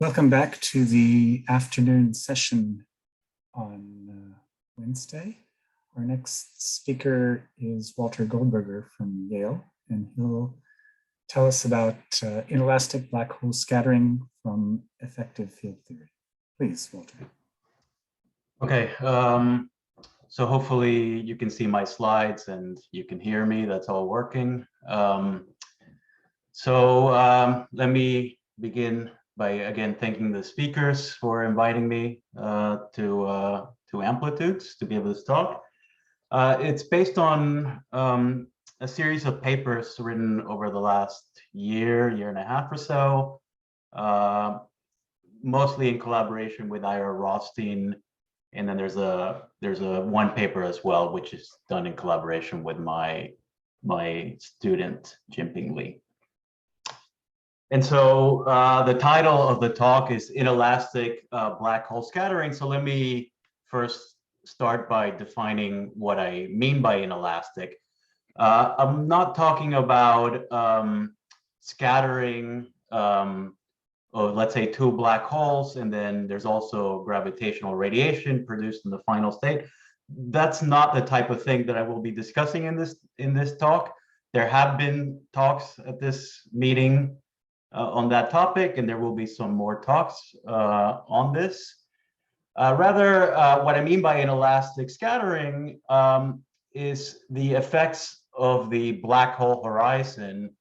Welcome back to the afternoon session on Wednesday. Our next speaker is Walter Goldberger from Yale, and he'll tell us about inelastic black hole scattering from effective field theory. Please, Walter. Okay, so hopefully you can see my slides and you can hear me. That's all working. Let me begin by again thanking the speakers for inviting me to Amplitudes to be able to talk. It's based on a series of papers written over the last year and a half or so, mostly in collaboration with Ira Rothstein. And then there's a one paper as well, which is done in collaboration with my student, Jimping Li. And so the title of the talk is Inelastic Black Hole Scattering. So let me first start by defining what I mean by inelastic. I'm not talking about scattering of, let's say, two black holes, and then there's also gravitational radiation produced in the final state. That's not the type of thing that I will be discussing in this talk. There have been talks at this meeting on that topic, and there will be some more talks on this. Rather, what I mean by inelastic scattering is the effects of the black hole horizon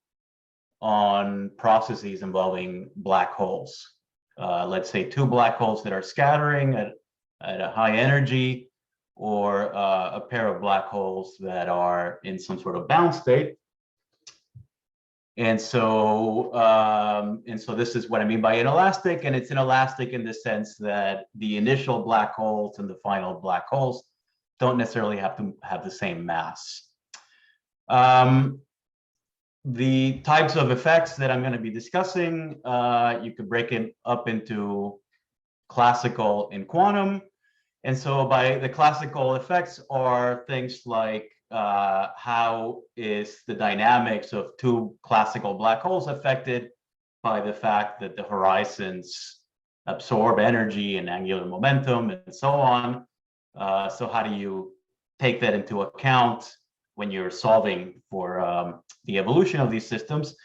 on processes involving black holes. Let's say two black holes that are scattering at a high energy, or a pair of black holes that are in some sort of bound state. And so this is what I mean by inelastic, and it's inelastic in the sense that the initial black holes and the final black holes don't necessarily have to have the same mass. The types of effects that I'm going to be discussing, you could break it up into classical and quantum. And so by the classical effects are things like how is the dynamics of two classical black holes affected by the fact that the horizons absorb energy and angular momentum and so on. So how do you take that into account when you're solving for the evolution of these systems?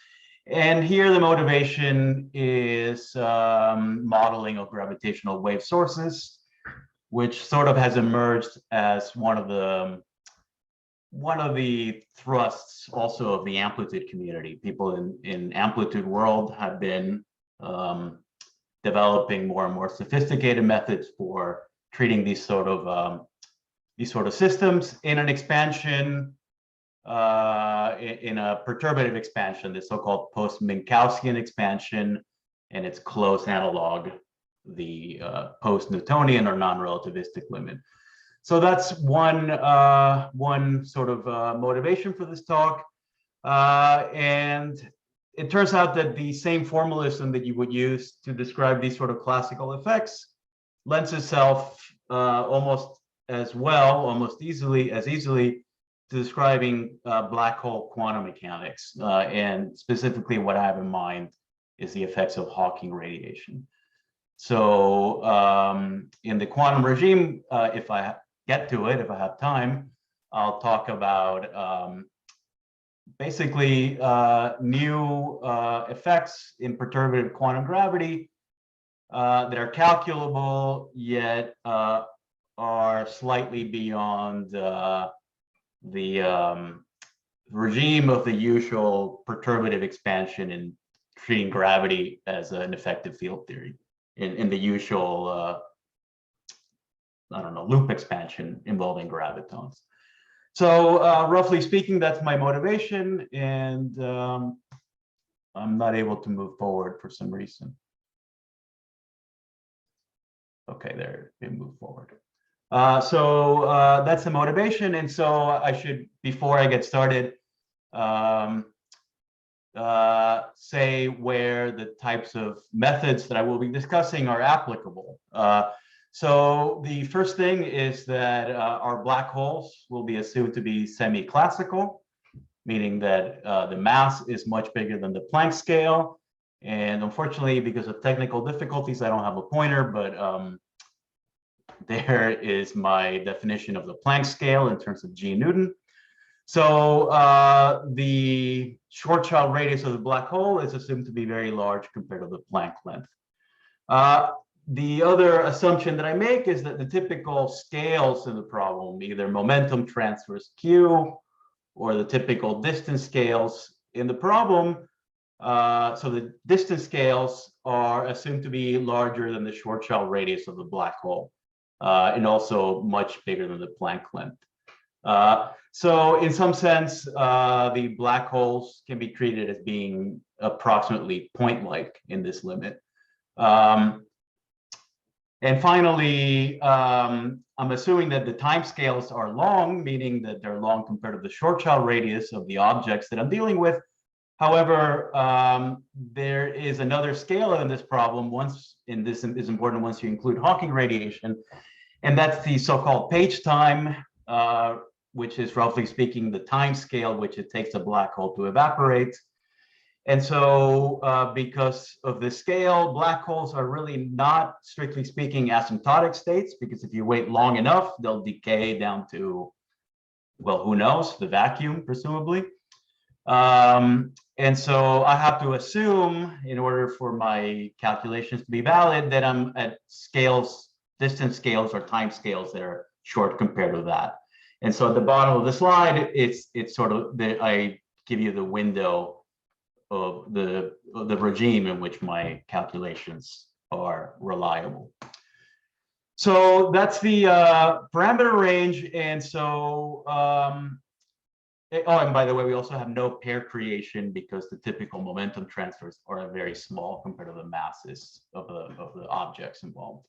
And here the motivation is modeling of gravitational wave sources, which sort of has emerged as one of the thrusts also of the amplitude community. People in amplitude world have been developing more and more sophisticated methods for treating these sort of systems in an expansion, in a perturbative expansion, the so-called post-Minkowskian expansion, and its close analog, the post-Newtonian or non-relativistic limit. So that's one sort of motivation for this talk. And it turns out that the same formalism that you would use to describe these sort of classical effects lends itself almost easily to describing black hole quantum mechanics. And specifically what I have in mind is the effects of Hawking radiation. So in the quantum regime, if I get to it, if I have time, I'll talk about basically new effects in perturbative quantum gravity that are calculable, yet are slightly beyond the regime of the usual perturbative expansion in treating gravity as an effective field theory in the usual I don't know, loop expansion involving gravitons. So roughly speaking, that's my motivation, and I'm not able to move forward for some reason. Okay, there, it moved forward. So that's the motivation, and so I should, before I get started, say where the types of methods that I will be discussing are applicable. So the first thing is that our black holes will be assumed to be semi-classical, meaning that the mass is much bigger than the Planck scale, And unfortunately, because of technical difficulties, I don't have a pointer, but there is my definition of the Planck scale in terms of G Newton. So the Schwarzschild radius of the black hole is assumed to be very large compared to the Planck length. The other assumption that I make is that the typical scales in the problem, either momentum transfers Q or the typical distance scales in the problem, so the distance scales are assumed to be larger than the Schwarzschild radius of the black hole, and also much bigger than the Planck length. So in some sense, the black holes can be treated as being approximately point-like in this limit. And finally, I'm assuming that the time scales are long, meaning that they're long compared to the Schwarzschild radius of the objects that I'm dealing with. However, there is another scale in this problem, and this is important once you include Hawking radiation, and that's the so-called page time, which is roughly speaking the time scale which it takes a black hole to evaporate. And so because of the scale, black holes are really not, strictly speaking, asymptotic states, because if you wait long enough, they'll decay down to, well, who knows, the vacuum, presumably. And so I have to assume, in order for my calculations to be valid, that I'm at scales, distance scales or time scales that are short compared to that. And so at the bottom of the slide, it's sort of, I give you the window of the regime in which my calculations are reliable. So that's the parameter range. And so, oh, and by the way, we also have no pair creation because the typical momentum transfers are very small compared to the masses of the objects involved.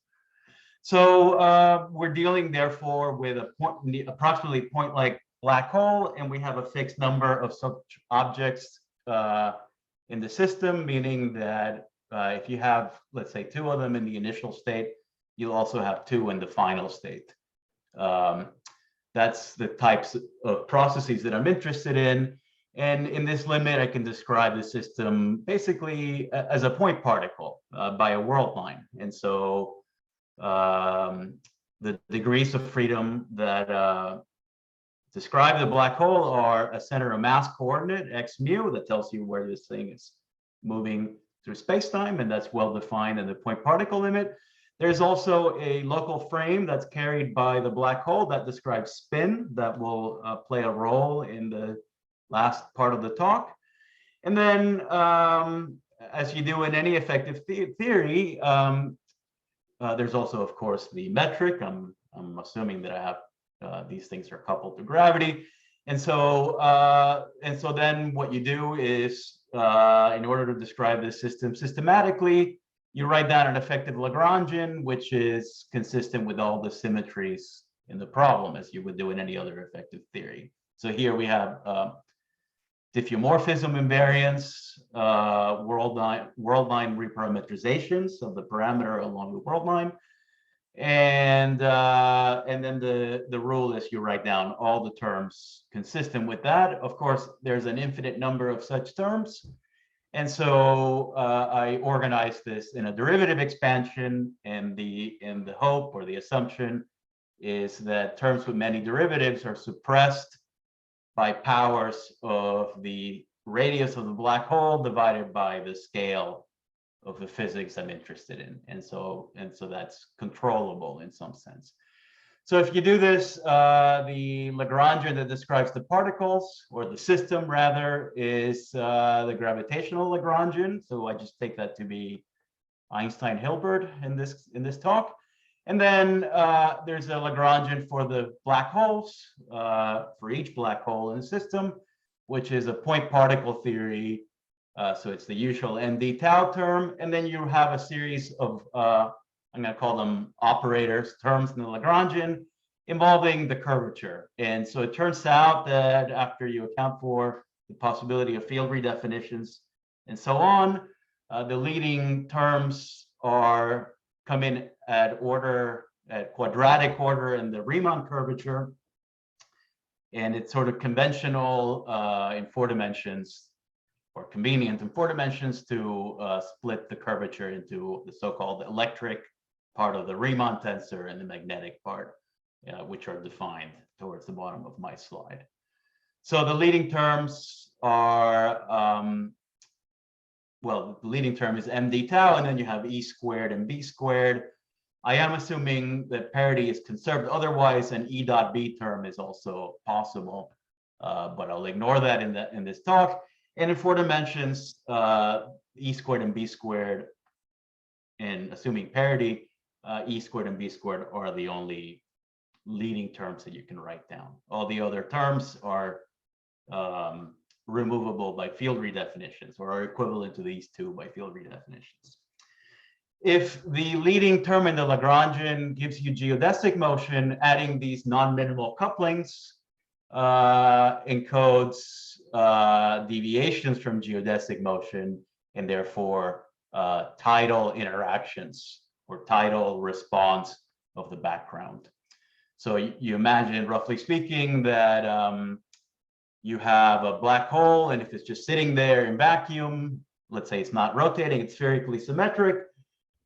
So we're dealing, therefore, with approximately point-like black hole, and we have a fixed number of such objects in the system, meaning that if you have, let's say, 2 of them in the initial state, you'll also have 2 in the final state. That's the types of processes that I'm interested in. And in this limit, I can describe the system basically as a point particle by a world line. And so the degrees of freedom that describe the black hole are a center of mass coordinate, x mu, that tells you where this thing is moving through space-time, and that's well defined in the point particle limit. There's also a local frame that's carried by the black hole that describes spin that will play a role in the last part of the talk. And then, as you do in any effective theory, there's also, of course, the metric. I'm assuming that I have these things are coupled to gravity, and so then what you do is, in order to describe this system systematically, you write down an effective Lagrangian, which is consistent with all the symmetries in the problem, as you would do in any other effective theory. So here we have diffeomorphism invariance, world line reparameterizations of the parameter along the world line. And then the rule is you write down all the terms consistent with that. Of course, there's an infinite number of such terms. And so I organize this in a derivative expansion, and the hope or the assumption is that terms with many derivatives are suppressed by powers of the radius of the black hole divided by the scale of the physics I'm interested in. And so that's controllable in some sense. So if you do this, the Lagrangian that describes the particles, or the system rather, is the gravitational Lagrangian. So I just take that to be Einstein-Hilbert in this talk. And then there's a Lagrangian for the black holes, for each black hole in the system, which is a point particle theory. So it's the usual ND tau term. And then you have a series of, I'm going to call them operators, terms in the Lagrangian, involving the curvature. And so it turns out that after you account for the possibility of field redefinitions and so on, the leading terms come in at quadratic order in the Riemann curvature. And it's sort of conventional in 4 dimensions, or convenient in 4 dimensions to split the curvature into the so-called electric part of the Riemann tensor and the magnetic part, which are defined towards the bottom of my slide. So the leading terms are, well, the leading term is md tau, and then you have e squared and b squared. I am assuming that parity is conserved. Otherwise, an e dot b term is also possible, but I'll ignore that in this talk. And in 4 dimensions, e squared and b squared, and assuming parity, e squared and b squared are the only leading terms that you can write down. All the other terms are removable by field redefinitions, or are equivalent to these two by field redefinitions. If the leading term in the Lagrangian gives you geodesic motion, adding these non-minimal couplings encodes deviations from geodesic motion, and therefore tidal interactions or tidal response of the background. So you imagine, roughly speaking, that you have a black hole, and if it's just sitting there in vacuum, let's say it's not rotating, it's spherically symmetric,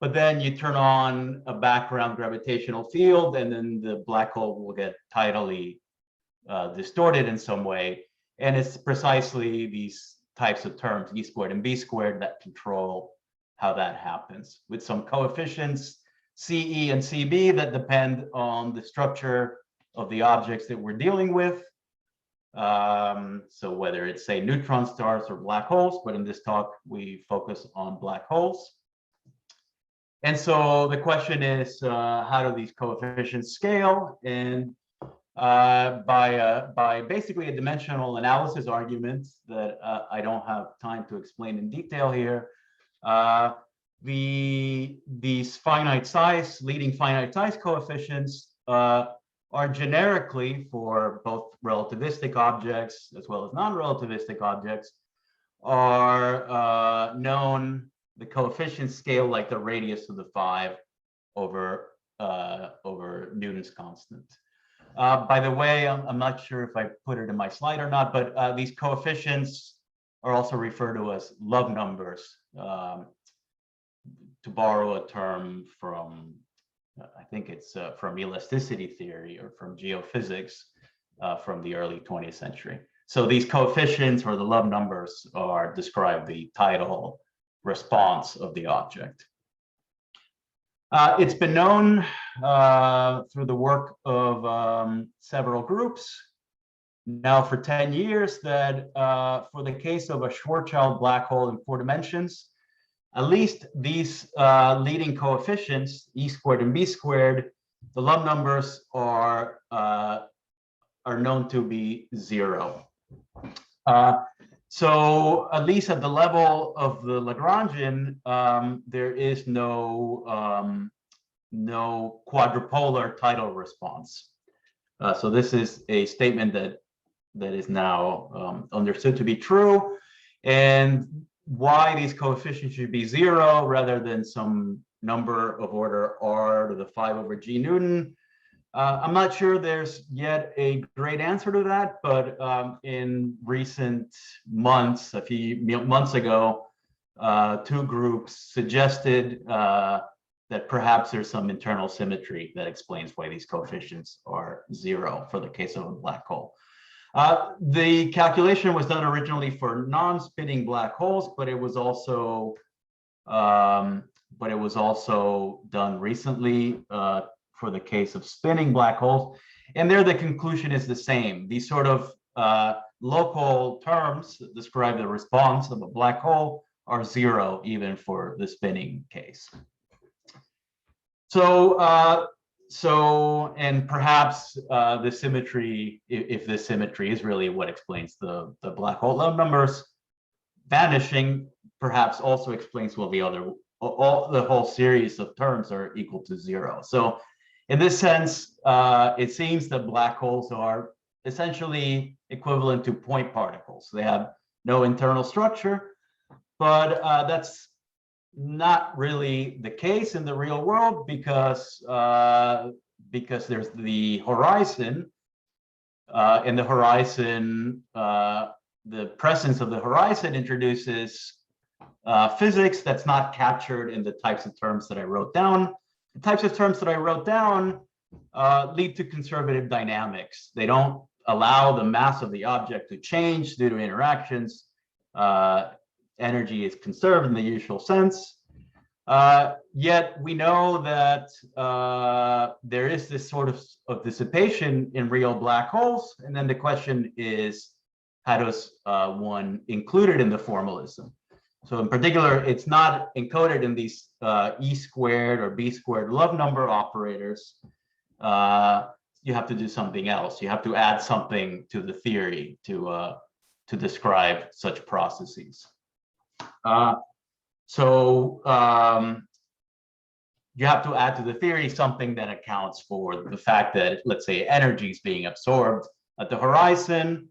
but then you turn on a background gravitational field, and then the black hole will get tidally distorted in some way. And it's precisely these types of terms, e squared and b squared, that control how that happens, with some coefficients CE and CB that depend on the structure of the objects that we're dealing with. So whether it's, say, neutron stars or black holes, but in this talk, we focus on black holes. And so the question is, how do these coefficients scale? And by basically a dimensional analysis argument that I don't have time to explain in detail here, these finite size, leading finite size coefficients are generically, for both relativistic objects as well as non-relativistic objects, are known. The coefficients scale like the radius of the 5 over Newton's constant. By the way, I'm not sure if I put it in my slide or not, but these coefficients are also referred to as love numbers, to borrow a term from, I think it's from elasticity theory or from geophysics from the early 20th century. So these coefficients, or the love numbers, describe the tidal response of the object. It's been known through the work of several groups now for 10 years that for the case of a Schwarzschild black hole in 4 dimensions, at least these leading coefficients, e squared and b squared, the love numbers are known to be 0. So at least at the level of the Lagrangian, there is no quadrupolar tidal response. So this is a statement that is now understood to be true. And why these coefficients should be 0 rather than some number of order r to the 5 over g Newton, I'm not sure there's yet a great answer to that, but in recent months, a few months ago, 2 groups suggested that perhaps there's some internal symmetry that explains why these coefficients are 0 for the case of a black hole. The calculation was done originally for non-spinning black holes, but it was also done recently for the case of spinning black holes, and there the conclusion is the same. These sort of local terms that describe the response of a black hole are 0 even for the spinning case. So, and perhaps the symmetry, if this symmetry is really what explains the black hole love numbers vanishing, perhaps also explains, well, the whole series of terms are equal to 0. So in this sense, it seems that black holes are essentially equivalent to point particles. They have no internal structure, but that's not really the case in the real world because there's the horizon, and the horizon the presence of the horizon introduces physics that's not captured in the types of terms that I wrote down. The types of terms that I wrote down lead to conservative dynamics. They don't allow the mass of the object to change due to interactions. Energy is conserved in the usual sense. Yet we know that there is this sort of dissipation in real black holes. And then the question is, how does one include it in the formalism? So in particular, it's not encoded in these E squared or B squared love number operators. You have to do something else. You have to add something to the theory to describe such processes. So you have to add to the theory something that accounts for the fact that, let's say, energy is being absorbed at the horizon,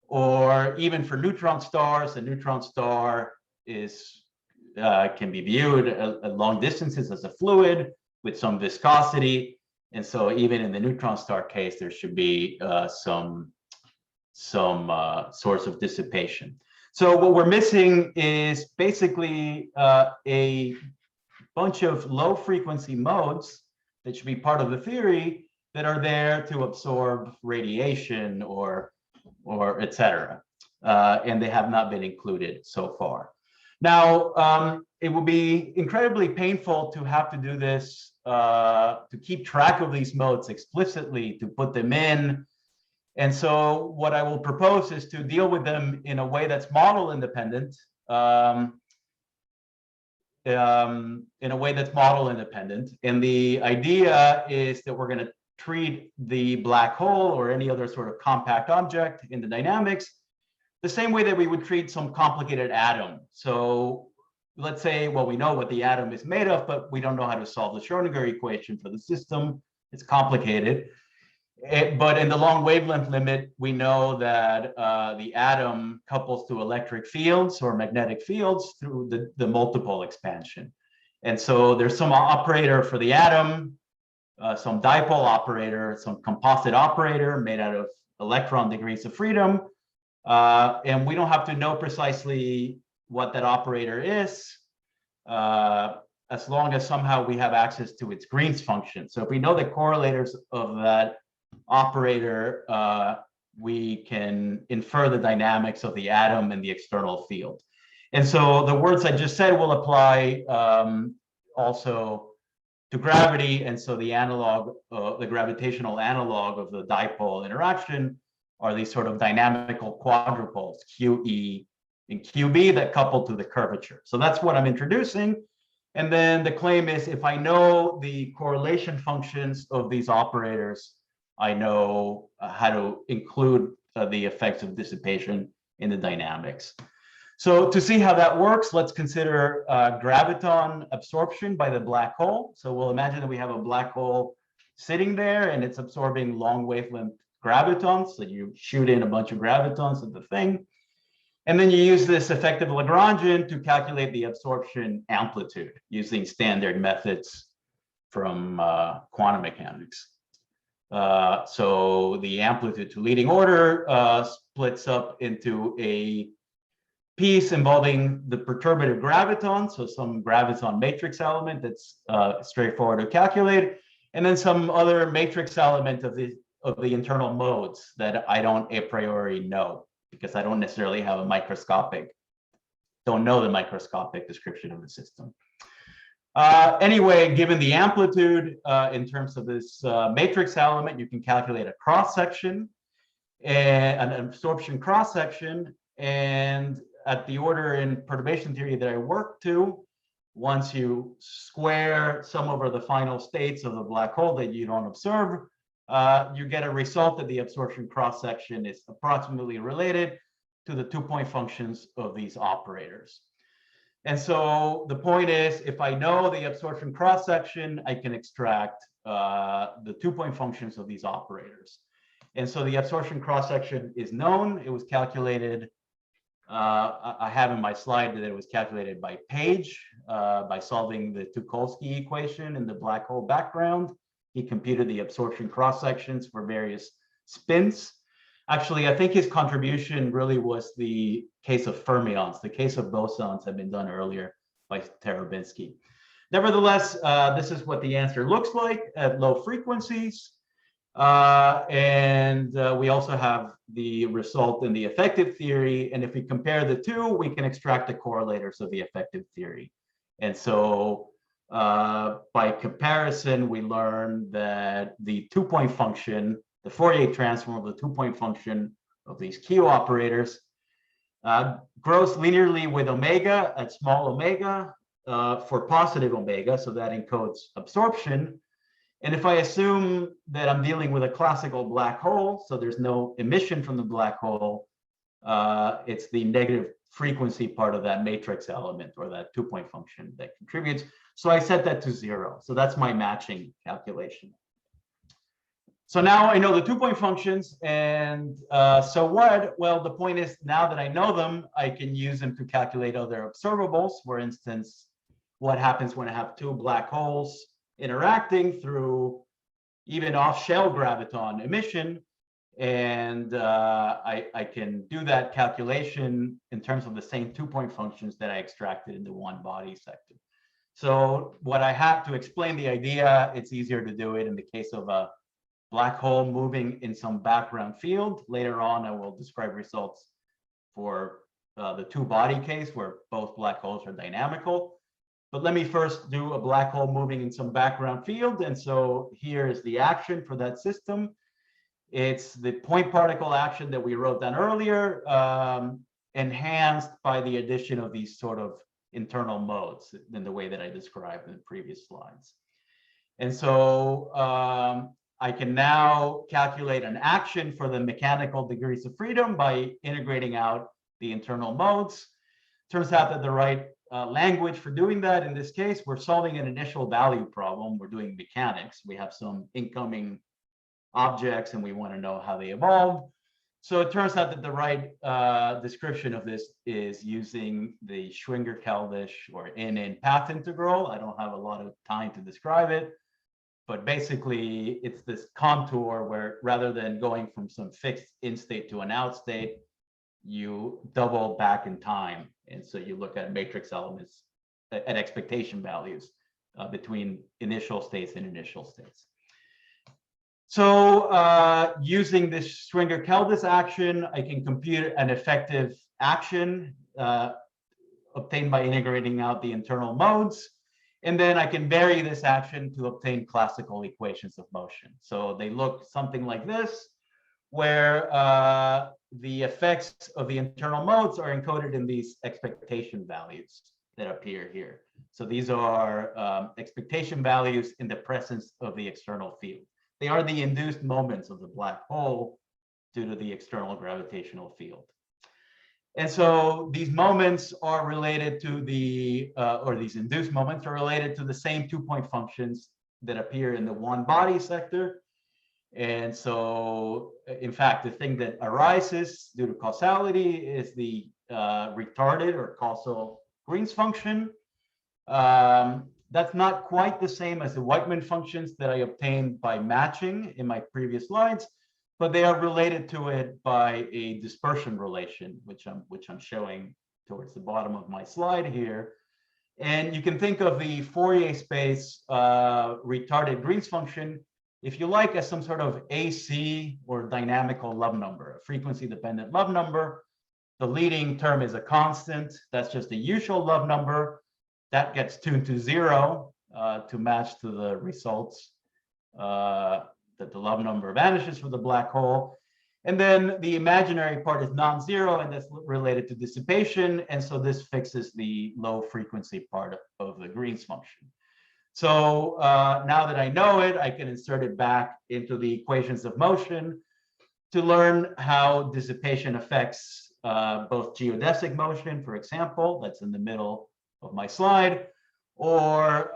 or even for neutron stars, a neutron star can be viewed at long distances as a fluid with some viscosity. And so even in the neutron star case, there should be some source of dissipation. So what we're missing is basically a bunch of low frequency modes that should be part of the theory that are there to absorb radiation or et cetera. And they have not been included so far. Now, it will be incredibly painful to have to do this, to keep track of these modes explicitly, to put them in. And so what I will propose is to deal with them in a way that's model independent, And the idea is that we're going to treat the black hole or any other sort of compact object in the dynamics the same way that we would treat some complicated atom. So let's say, well, we know what the atom is made of, but we don't know how to solve the Schrodinger equation for the system. It's complicated. But in the long wavelength limit, we know that the atom couples to electric fields or magnetic fields through the multiple expansion. And so there's some operator for the atom, some dipole operator, some composite operator made out of electron degrees of freedom. And we don't have to know precisely what that operator is, as long as somehow we have access to its Green's function. So if we know the correlators of that operator, we can infer the dynamics of the atom and the external field. And so the words I just said will apply also to gravity. And so the analog, the gravitational analog of the dipole interaction are these sort of dynamical quadrupoles, QE and QB, that couple to the curvature. So that's what I'm introducing. And then the claim is, if I know the correlation functions of these operators, I know how to include the effects of dissipation in the dynamics. So to see how that works, let's consider graviton absorption by the black hole. So we'll imagine that we have a black hole sitting there and it's absorbing long wavelength gravitons. So you shoot in a bunch of gravitons at the thing. And then you use this effective Lagrangian to calculate the absorption amplitude using standard methods from quantum mechanics. So the amplitude to leading order splits up into a piece involving the perturbative graviton, so some graviton matrix element that's straightforward to calculate, and then some other matrix element of the internal modes that I don't a priori know, because I don't necessarily have a don't know the microscopic description of the system. Anyway, given the amplitude in terms of this matrix element, you can calculate a cross-section, an absorption cross-section, and at the order in perturbation theory that I work to, once you square sum over the final states of the black hole that you don't observe, you get a result that the absorption cross-section is approximately related to the 2-point functions of these operators. And so the point is, if I know the absorption cross-section, I can extract the 2-point functions of these operators. And so the absorption cross-section is known. It was calculated, I have in my slide that it was calculated by Page by solving the Tucholsky equation in the black hole background. He computed the absorption cross-sections for various spins. Actually, I think his contribution really was the case of fermions. The case of bosons had been done earlier by Tarabinski. Nevertheless, this is what the answer looks like at low frequencies. We also have the result in the effective theory. And if we compare the two, we can extract the correlators of the effective theory. And so by comparison, we learn that the two-point function, the Fourier transform of the two-point function of these Q operators grows linearly with omega at small omega for positive omega, so that encodes absorption. And if I assume that I'm dealing with a classical black hole, so there's no emission from the black hole, it's the negative frequency part of that matrix element or that two-point function that contributes. So I set that to 0. So that's my matching calculation. So now I know the two-point functions, and so what? Well, the point is, now that I know them, I can use them to calculate other observables. For instance, what happens when I have two black holes interacting through even off-shell graviton emission, and I can do that calculation in terms of the same two-point functions that I extracted in the one-body sector. So what I have to explain the idea, it's easier to do it in the case of a black hole moving in some background field. Later on, I will describe results for the two-body case where both black holes are dynamical. But let me first do a black hole moving in some background field. And so here is the action for that system. It's the point particle action that we wrote down earlier, enhanced by the addition of these sort of internal modes in the way that I described in the previous slides. And so I can now calculate an action for the mechanical degrees of freedom by integrating out the internal modes. Turns out that the right language for doing that, in this case, we're solving an initial value problem. We're doing mechanics. We have some incoming objects and we want to know how they evolve. So it turns out that the right description of this is using the Schwinger-Keldysh or in path integral. I don't have a lot of time to describe it, but basically it's this contour where rather than going from some fixed in state to an out state, you double back in time. And so you look at matrix elements at expectation values between initial states and initial states. So using this Schwinger-Keldysh action, I can compute an effective action obtained by integrating out the internal modes. And then I can vary this action to obtain classical equations of motion. So they look something like this, where the effects of the internal modes are encoded in these expectation values that appear here. So these are expectation values in the presence of the external field. They are the induced moments of the black hole due to the external gravitational field. And so these moments are related to the, or these induced moments are related to the same two-point functions that appear in the one-body sector. And so, in fact, the thing that arises due to causality is the retarded or causal Green's function. That's not quite the same as the Whiteman functions that I obtained by matching in my previous slides, but they are related to it by a dispersion relation, which I'm showing towards the bottom of my slide here. And you can think of the Fourier space retarded Green's function, if you like, as some sort of AC or dynamical love number, a frequency-dependent love number. The leading term is a constant. That's just the usual love number. That gets tuned to 0 to match to the results that the love number vanishes for the black hole. And then the imaginary part is non-zero, and that's related to dissipation. And so this fixes the low frequency part of the Green's function. So now that I know it, I can insert it back into the equations of motion to learn how dissipation affects both geodesic motion, for example, that's in the middle of my slide, or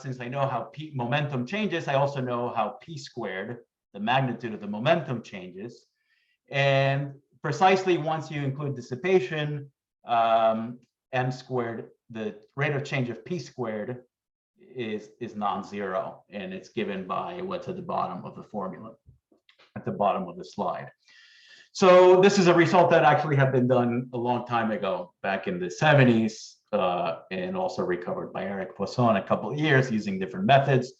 since I know how P momentum changes, I also know how P squared, the magnitude of the momentum, changes. And precisely once you include dissipation, m squared, the rate of change of P squared is non-zero, and it's given by what's at the bottom of the formula, at the bottom of the slide. So this is a result that actually had been done a long time ago, back in the 70s, and also recovered by Eric Poisson a couple of years using different methods.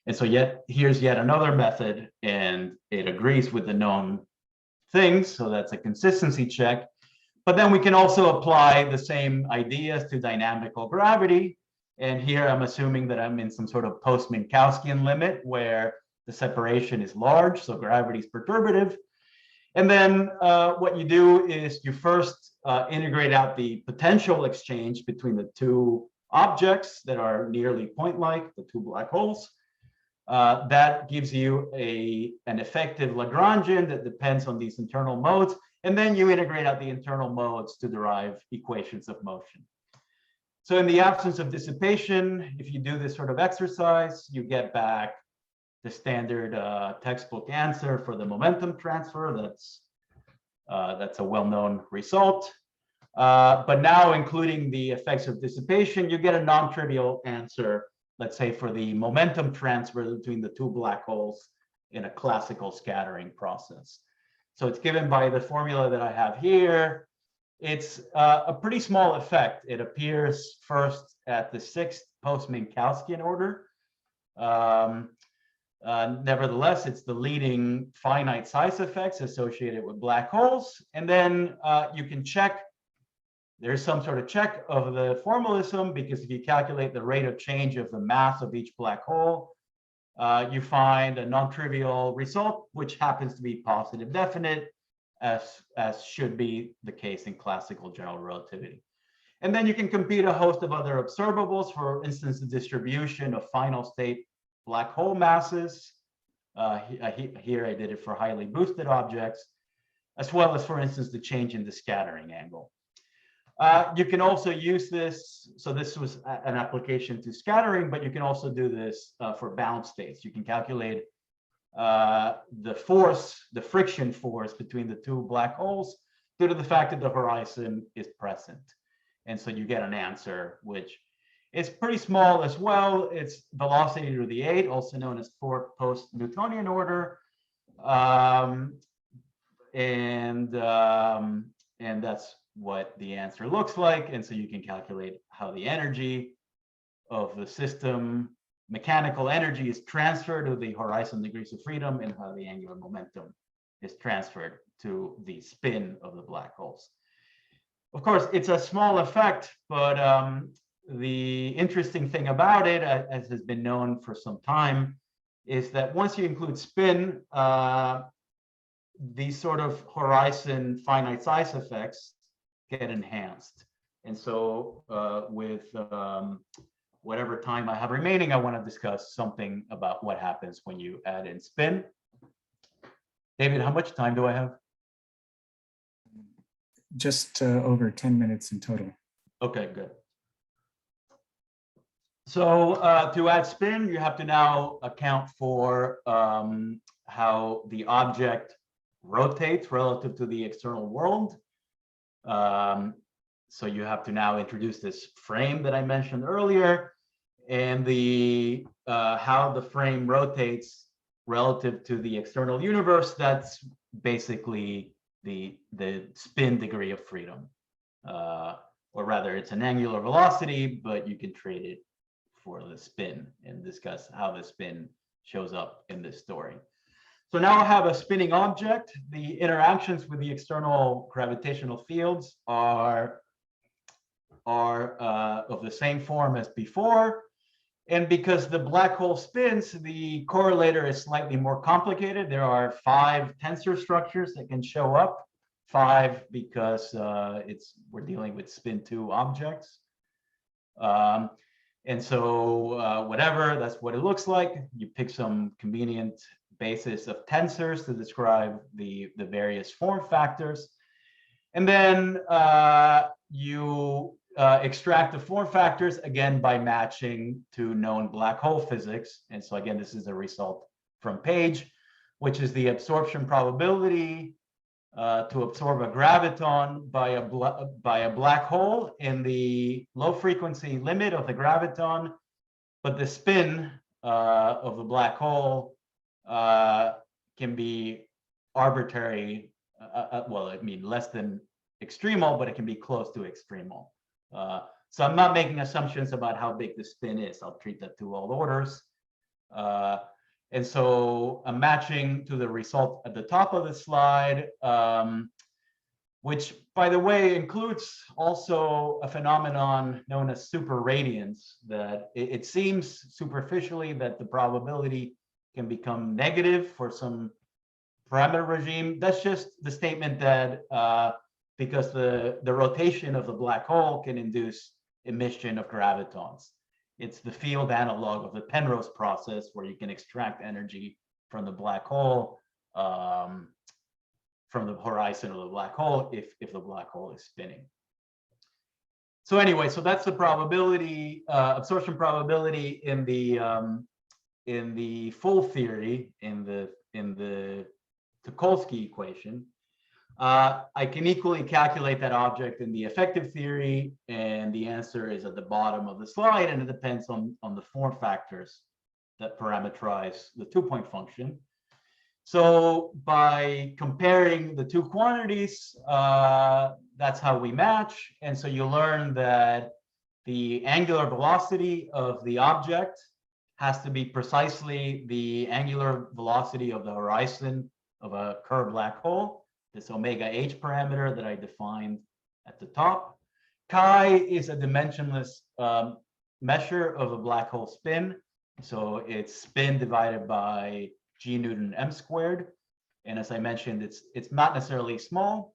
And so here's yet another method, and it agrees with the known things. So that's a consistency check. But then we can also apply the same ideas to dynamical gravity. And here I'm assuming that I'm in some sort of post-Minkowskian limit where the separation is large, so gravity is perturbative. And then what you do is you first integrate out the potential exchange between the two objects that are nearly point-like, the two black holes. That gives you an effective Lagrangian that depends on these internal modes. And then you integrate out the internal modes to derive equations of motion. So in the absence of dissipation, if you do this sort of exercise, you get back the standard textbook answer for the momentum transfer. That's a well-known result. But now, including the effects of dissipation, you get a non-trivial answer, let's say, for the momentum transfer between the two black holes in a classical scattering process. So it's given by the formula that I have here. It's a pretty small effect. It appears first at the 6th post-Minkowskian order. Nevertheless, it's the leading finite size effects associated with black holes. And then you can check, there's some sort of check of the formalism, because if you calculate the rate of change of the mass of each black hole, you find a non-trivial result, which happens to be positive definite, as should be the case in classical general relativity. And then you can compute a host of other observables, for instance, the distribution of final state black hole masses. Here I did it for highly boosted objects, as well as, for instance, the change in the scattering angle. You can also use this, so this was an application to scattering, but you can also do this for bound states. You can calculate the force, the friction force between the two black holes due to the fact that the horizon is present. And so you get an answer, which is pretty small as well. It's velocity to the 8, also known as 4th post-Newtonian order. And that's what the answer looks like. And so you can calculate how the energy of the system, mechanical energy, is transferred to the horizon degrees of freedom, and how the angular momentum is transferred to the spin of the black holes. Of course, it's a small effect, but the interesting thing about it, as has been known for some time, is that once you include spin, these sort of horizon finite size effects get enhanced. And so with whatever time I have remaining, I want to discuss something about what happens when you add in spin. David, how much time do I have? Just over 10 minutes in total. Okay, good. So to add spin, you have to now account for how the object rotates relative to the external world. So you have to now introduce this frame that I mentioned earlier, and the how the frame rotates relative to the external universe. That's basically the spin degree of freedom, or rather, it's an angular velocity, but you can trade it for the spin and discuss how the spin shows up in this story. So now I have a spinning object. The interactions with the external gravitational fields are of the same form as before. And because the black hole spins, the correlator is slightly more complicated. There are 5 tensor structures that can show up. 5 because we're dealing with spin 2 objects. And so whatever, that's what it looks like. You pick some convenient basis of tensors to describe the various form factors. And then you extract the form factors, again, by matching to known black hole physics. And so again, this is a result from Page, which is the absorption probability to absorb a graviton by a black hole in the low frequency limit of the graviton, but the spin of the black hole can be arbitrary well, I mean, less than extremal, but it can be close to extremal. So I'm not making assumptions about how big the spin is. I'll treat that to all orders. And so I'm matching to the result at the top of the slide, which, by the way, includes also a phenomenon known as superradiance, that it seems superficially that the probability can become negative for some parameter regime. That's just the statement that because the rotation of the black hole can induce emission of gravitons. It's the field analog of the Penrose process, where you can extract energy from the black hole, from the horizon of the black hole, if the black hole is spinning. So anyway, so that's the probability, absorption probability in the full theory, in the Tucholsky equation. I can equally calculate that object in the effective theory, and the answer is at the bottom of the slide, and it depends on the form factors that parameterize the 2-point function. So by comparing the two quantities, that's how we match. And so you learn that the angular velocity of the object has to be precisely the angular velocity of the horizon of a Kerr black hole, this omega h parameter that I defined at the top. Chi is a dimensionless measure of a black hole spin. So it's spin divided by g Newton m squared. And as I mentioned, it's not necessarily small.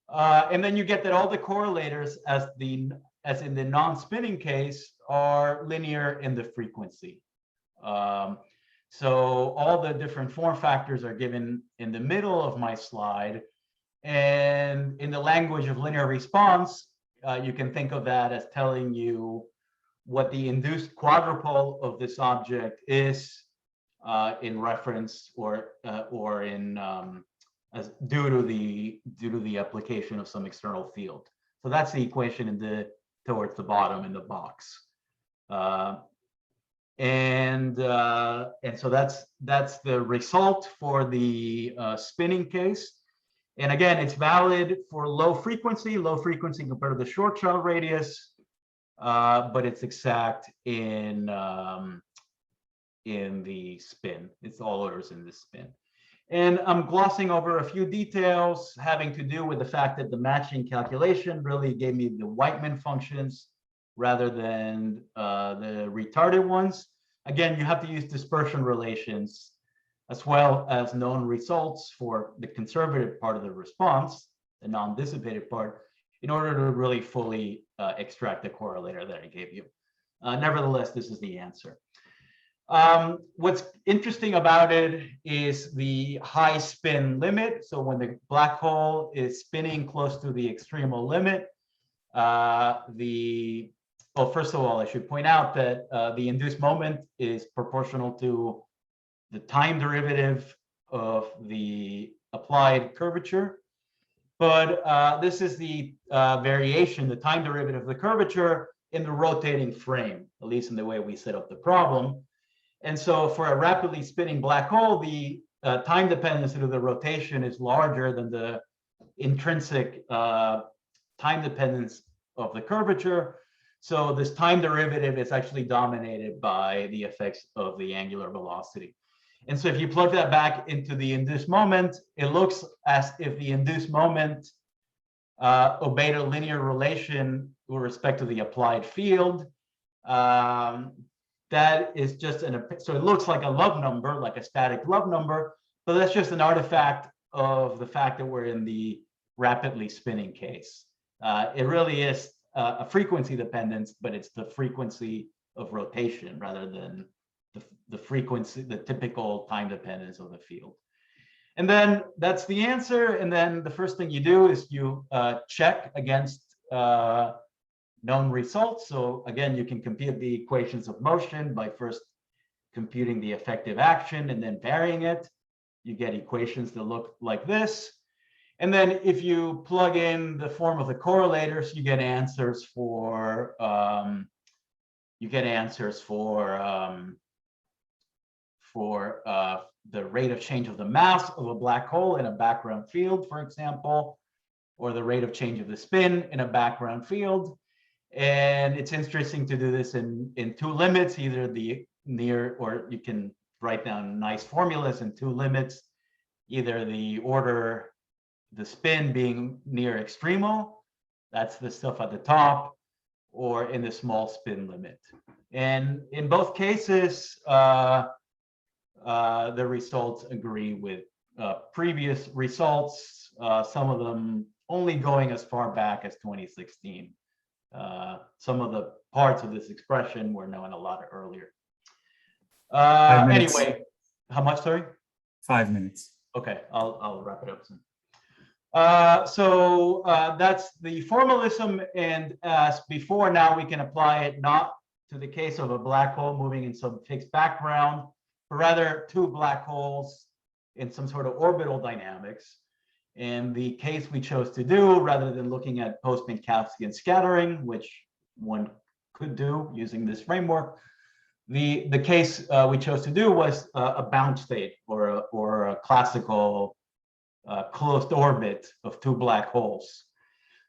And then you get that all the correlators, as in the non-spinning case, are linear in the frequency. So all the different form factors are given in the middle of my slide. And in the language of linear response, you can think of that as telling you what the induced quadrupole of this object is in reference or in as due to the application of some external field. So that's the equation towards the bottom in the box. And so that's the result for the spinning case. And again, it's valid for low frequency compared to the short child radius, but it's exact in the spin. It's all orders in the spin. And I'm glossing over a few details having to do with the fact that the matching calculation really gave me the Whiteman functions rather than the retarded ones. Again, you have to use dispersion relations as well as known results for the conservative part of the response, the non-dissipated part, in order to really fully extract the correlator that I gave you. Nevertheless, this is the answer. What's interesting about it is the high spin limit. So when the black hole is spinning close to the extremal limit, well, first of all, I should point out that the induced moment is proportional to the time derivative of the applied curvature. But this is the variation, the time derivative of the curvature in the rotating frame, at least in the way we set up the problem. And so for a rapidly spinning black hole, the time dependence of the rotation is larger than the intrinsic time dependence of the curvature. So this time derivative is actually dominated by the effects of the angular velocity. And so if you plug that back into the induced moment, it looks as if the induced moment obeyed a linear relation with respect to the applied field. That is just so it looks like a love number, like a static love number, but that's just an artifact of the fact that we're in the rapidly spinning case. It really is a frequency dependence, but it's the frequency of rotation rather than the frequency, the typical time dependence of the field. And then that's the answer. And then the first thing you do is you check against known results. So again, you can compute the equations of motion by first computing the effective action and then varying it. You get equations that look like this. And then if you plug in the form of the correlators, you get answers for the rate of change of the mass of a black hole in a background field, for example, or the rate of change of the spin in a background field. And it's interesting to do this in two limits, either the near, or you can write down nice formulas in two limits, either the order, the spin being near extremal, that's the stuff at the top, or in the small spin limit. And in both cases, the results agree with previous results, some of them only going as far back as 2016. Some of the parts of this expression were known a lot earlier. Anyway, how much, sorry? 5 minutes. Okay, I'll wrap it up soon. So that's the formalism, and as before, now we can apply it not to the case of a black hole moving in some fixed background, but rather two black holes in some sort of orbital dynamics. And the case we chose to do, rather than looking at post-Minkowskian scattering, which one could do using this framework, the case we chose to do was a bound state, or a classical closed orbit of two black holes.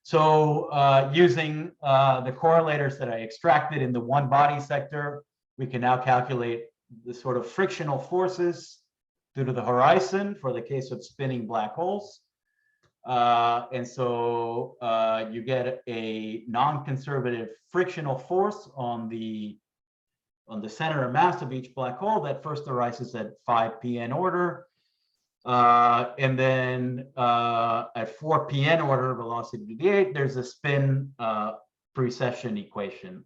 So using the correlators that I extracted in the one body sector, we can now calculate the sort of frictional forces due to the horizon for the case of spinning black holes. And so you get a non-conservative frictional force on the center of mass of each black hole that first arises at 5 pn order. And then at 4 pn order velocity to the 8, there's a spin precession equation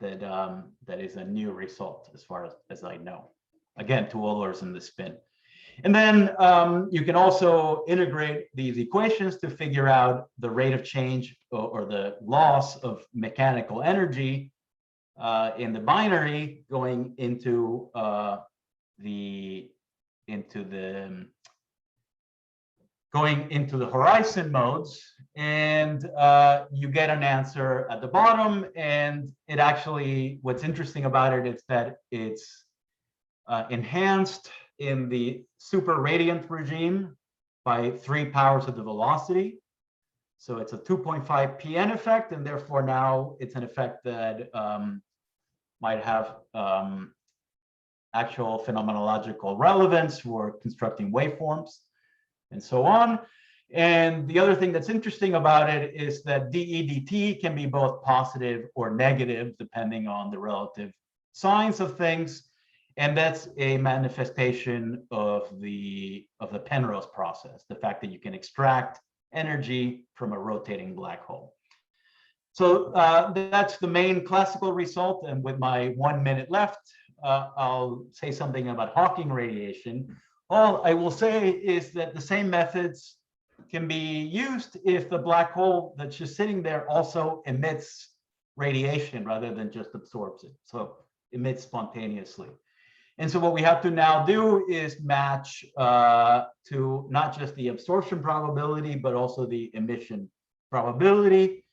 that is a new result as far as I know. Again, two orders in the spin. And then you can also integrate these equations to figure out the rate of change or the loss of mechanical energy in the binary going into the horizon modes, and you get an answer at the bottom. And it actually, what's interesting about it is that it's enhanced in the super radiant regime by 3 powers of the velocity. So it's a 2.5 pn effect, and therefore now it's an effect that might have actual phenomenological relevance for constructing waveforms and so on. And the other thing that's interesting about it is that dE dt can be both positive or negative depending on the relative signs of things. And that's a manifestation of the Penrose process, the fact that you can extract energy from a rotating black hole. So that's the main classical result. And with my 1 minute left, I'll say something about Hawking radiation. All I will say is that the same methods can be used if the black hole that's just sitting there also emits radiation rather than just absorbs it. So emits spontaneously. And so what we have to now do is match to not just the absorption probability, but also the emission probability.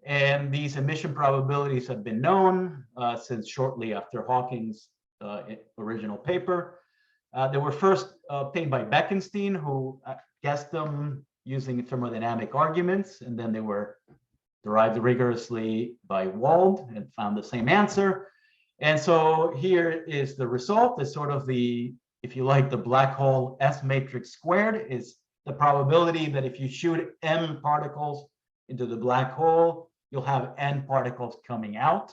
And these emission probabilities have been known since shortly after Hawking's original paper. They were first obtained by Bekenstein, who guessed them using thermodynamic arguments, and then they were derived rigorously by Wald and found the same answer. And so here is the result. Is sort of the, if you like, the black hole S matrix squared is the probability that if you shoot m particles into the black hole, you'll have n particles coming out.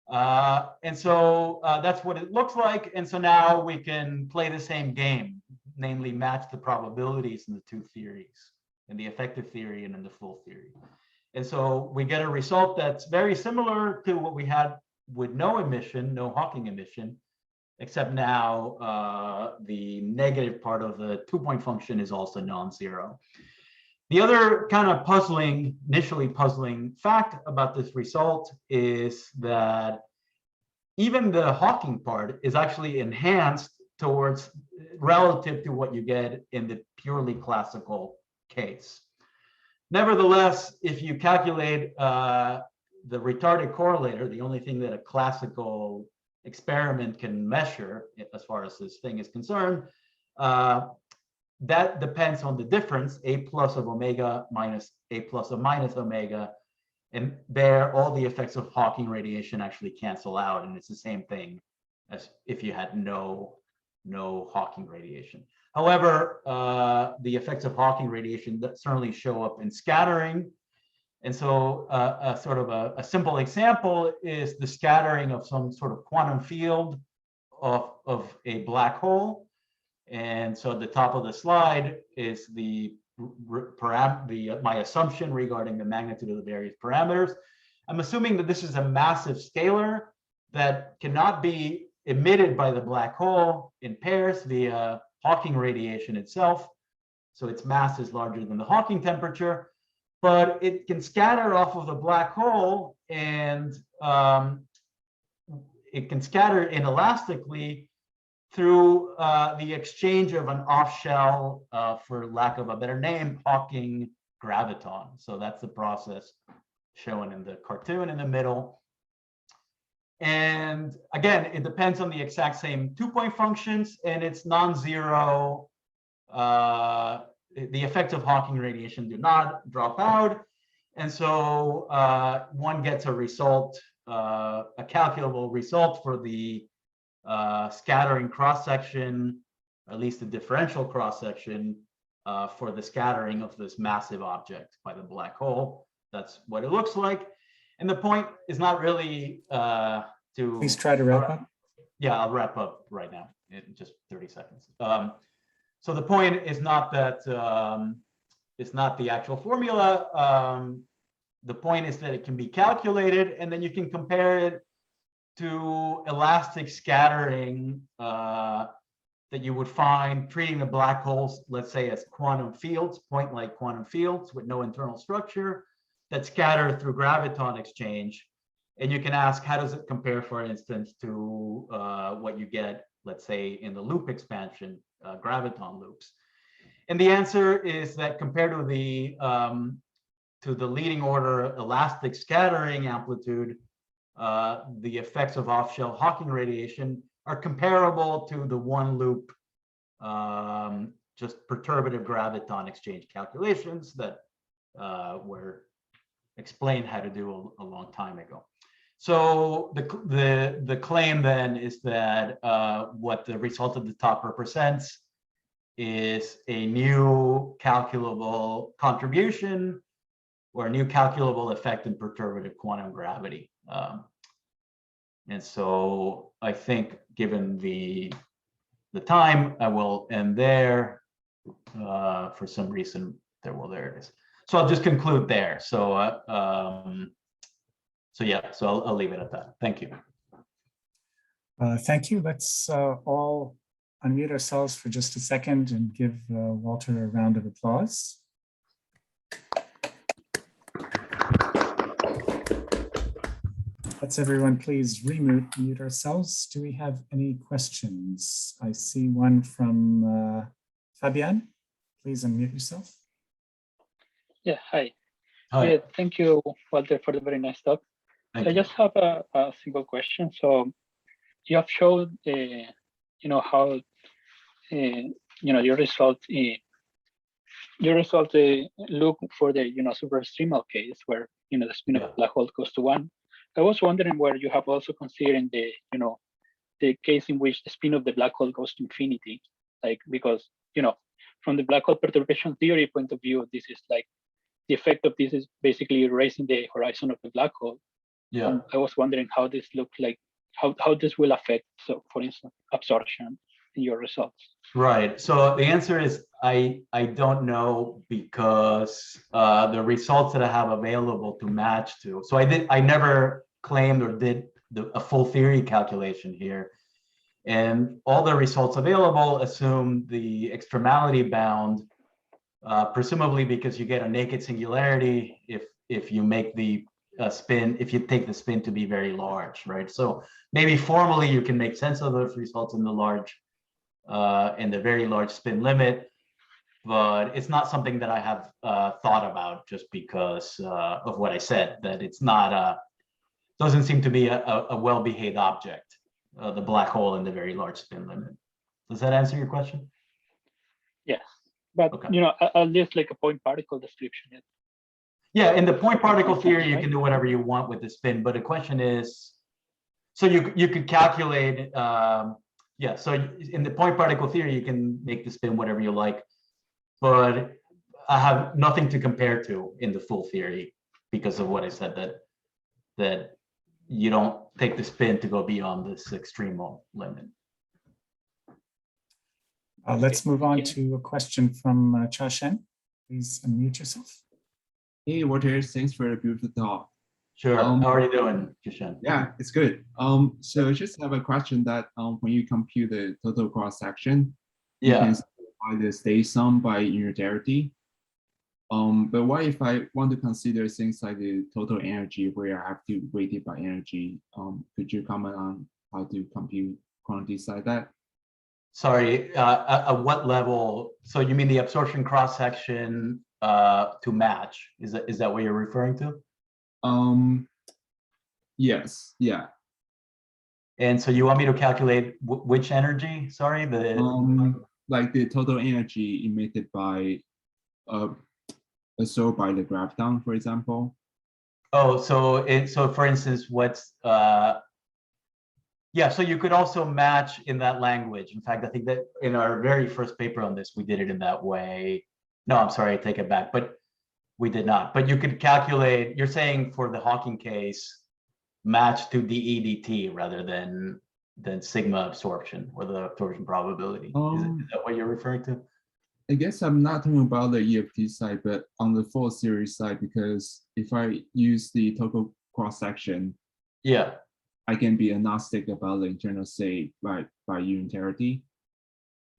And so that's what it looks like. And so now we can play the same game, namely match the probabilities in the two theories, in the effective theory and in the full theory. And so we get a result that's very similar to what we had with no emission, no Hawking emission, except now the negative part of the 2-point function is also non-zero. The other kind of puzzling, initially puzzling fact about this result is that even the Hawking part is actually enhanced towards relative to what you get in the purely classical case. Nevertheless, if you calculate the retarded correlator, the only thing that a classical experiment can measure, as far as this thing is concerned, that depends on the difference, A plus of omega minus A plus of minus omega. And there, all the effects of Hawking radiation actually cancel out. And it's the same thing as if you had no Hawking radiation. However, the effects of Hawking radiation that certainly show up in scattering. And so a sort of a simple example is the scattering of some sort of quantum field of a black hole. And so at the top of the slide is my assumption regarding the magnitude of the various parameters. I'm assuming that this is a massive scalar that cannot be emitted by the black hole in pairs via Hawking radiation itself. So its mass is larger than the Hawking temperature, but it can scatter off of the black hole, and it can scatter inelastically through the exchange of an off-shell, for lack of a better name, Hawking graviton. So that's the process shown in the cartoon in the middle. And again, it depends on the exact same 2-point functions, and it's non-zero. The effects of Hawking radiation do not drop out. And so one gets a result, a calculable result for the scattering cross-section, at least the differential cross-section, for the scattering of this massive object by the black hole. That's what it looks like. And the point is not really to... Please try to wrap up. Yeah, I'll wrap up right now in just 30 seconds. So the point is not that it's not the actual formula. The point is that it can be calculated, and then you can compare it to elastic scattering that you would find treating the black holes, let's say, as quantum fields, point-like quantum fields with no internal structure that scatter through graviton exchange. And you can ask, how does it compare, for instance, to what you get, let's say, in the loop expansion, graviton loops? And the answer is that compared to the leading order elastic scattering amplitude, the effects of off-shell Hawking radiation are comparable to the one loop, just perturbative graviton exchange calculations that were explained how to do a long time ago. So the claim then is that what the result at the top represents is a new calculable contribution or a new calculable effect in perturbative quantum gravity. And so I think, given the time, I will end there. For some reason, there it is. So I'll just conclude there. So I'll leave it at that. Thank you. Thank you. Let's all unmute ourselves for just a second and give Walter a round of applause. Let's everyone please mute ourselves. Do we have any questions? I see one from Fabian. Please unmute yourself. Yeah, hi. Hi. Yeah, thank you, Walter, for the very nice talk. I just have a simple question. So you have showed, how, your result look for the, superstreamal case where, the spin of the black hole goes to 1. I was wondering where you have also considered the, the case in which the spin of the black hole goes to infinity, like, because, from the black hole perturbation theory point of view, this is like, the effect of this is basically erasing the horizon of the black hole. Yeah. I was wondering how this looks like, how this will affect, so for instance, absorption in your results. Right. So the answer is I don't know, because the results that I have available to match to. So I never claimed or did a full theory calculation here. And all the results available assume the extremality bound, presumably because you get a naked singularity if you make the spin, if you take the spin to be very large, right? So maybe formally you can make sense of those results in the very large spin limit, but it's not something that I have thought about, just because of what I said, that it's not doesn't seem to be a well-behaved object. the black hole and the very large spin limit. Does that answer your question? Yes, but Okay. at least like a point particle description. Yeah, in the point particle theory, you can do whatever you want with the spin, but the question is, so you could calculate, yeah, so in the point particle theory, you can make the spin whatever you like, but I have nothing to compare to in the full theory because of what I said, that you don't take the spin to go beyond this extremal limit. Let's move on to a question from Cha Shen. Please unmute yourself. Hey, Walter, thanks for a beautiful talk. Sure. How are you doing, Kishan? Yeah, it's good. So I just have a question that when you compute the total cross section, you can simplify the state sum by unitarity. But what if I want to consider things like the total energy where I have to weight it by energy? Could you comment on how to compute quantities like that? Sorry, at what level? So you mean the absorption cross section to match? Is that what you're referring to? Yes, yeah. And so you want me to calculate which energy? Sorry, like the total energy emitted by absorbed by the graviton, for example. Oh, so for instance, what's yeah, so you could also match in that language. In fact, I think that in our very first paper on this, we did it in that way. No, I'm sorry, I take it back, but we did not. But you could calculate, you're saying for the Hawking case, match to dE/dt rather than sigma absorption or the absorption probability. Is that what you're referring to? I guess I'm not talking about the EFT side, but on the full series side, because if I use the total cross section, yeah, I can be agnostic about the internal state by unitarity.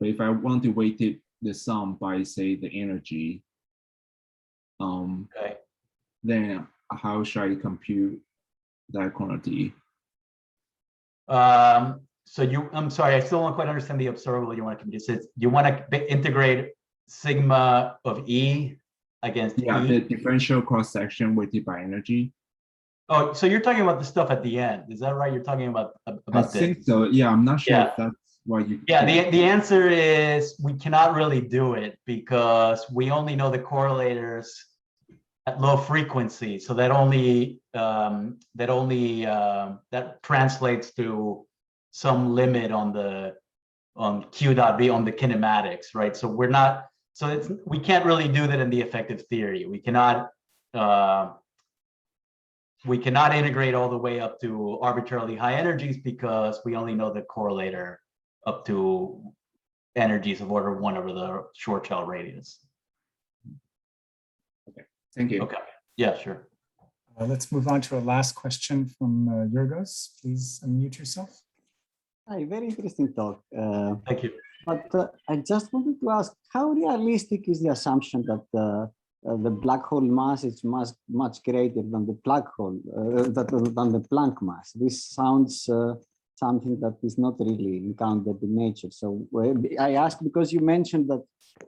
But if I want to weight it the sum by, say, the energy, okay, then how should I compute that quantity? So I'm sorry, I still don't quite understand the observable you want to compute. You want to integrate sigma of E against E? The differential cross section weighted by energy. Oh, so you're talking about the stuff at the end, is that right? You're talking about I think so. Yeah, I'm not sure if that's what you. Yeah, the answer is we cannot really do it because we only know the correlators at low frequency. So that translates to some limit on Q dot B on the kinematics, right? So we can't really do that in the effective theory. We cannot integrate all the way up to arbitrarily high energies because we only know the correlator up to energies of order 1 over the Schwarzschild radius. Okay, thank you. Okay, yeah, sure. Let's move on to a last question from Yorgos. Please unmute yourself. Hi, very interesting talk. Thank you. But I just wanted to ask, how realistic is the assumption that the black hole mass is much greater than the black hole, than the Planck mass? This sounds something that is not really encountered in nature. So I ask because you mentioned that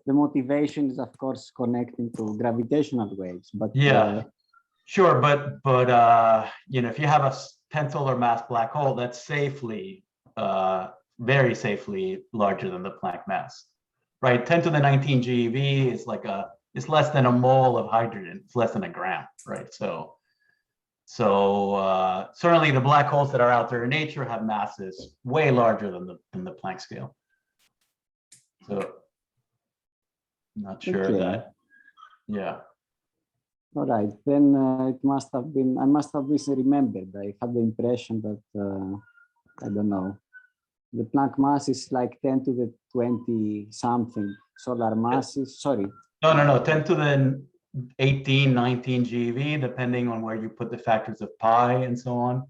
the motivation is, of course, connecting to gravitational waves. But yeah, sure. But if you have a 10 solar mass black hole, that's safely, very safely larger than the Planck mass, right? 10 to the 19 GeV is it's less than a mole of hydrogen. It's less than a gram, right? So certainly the black holes that are out there in nature have masses way larger than the Planck scale. So I'm not sure that, yeah. All right, then it must have been, I must have misremembered. I had the impression that, I don't know, the Planck mass is like 10 to the 20 something solar masses, sorry. No, 10 to the 18, 19 GeV, depending on where you put the factors of pi and so on,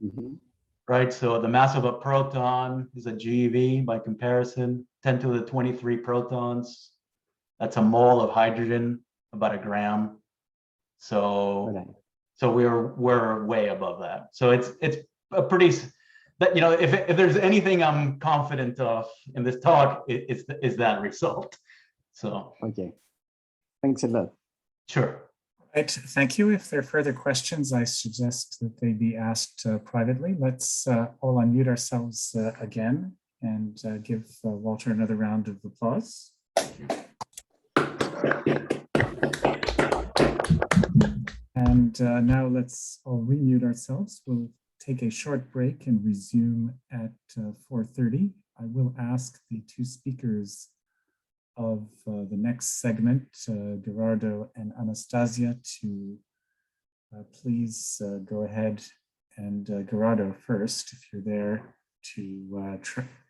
right? So the mass of a proton is a GeV by comparison, 10 to the 23 protons. That's a mole of hydrogen, about a gram. So we're way above that. So it's a pretty, if there's anything I'm confident of in this talk, is that result. So okay, thanks a lot. Sure. Right, thank you. If there are further questions, I suggest that they be asked privately. Let's all unmute ourselves again and give Walter another round of applause. And now let's all remute ourselves. We'll take a short break and resume at 4:30. I will ask the two speakers of the next segment, Gerardo and Anastasia, to please go ahead and Gerardo first, if you're there, to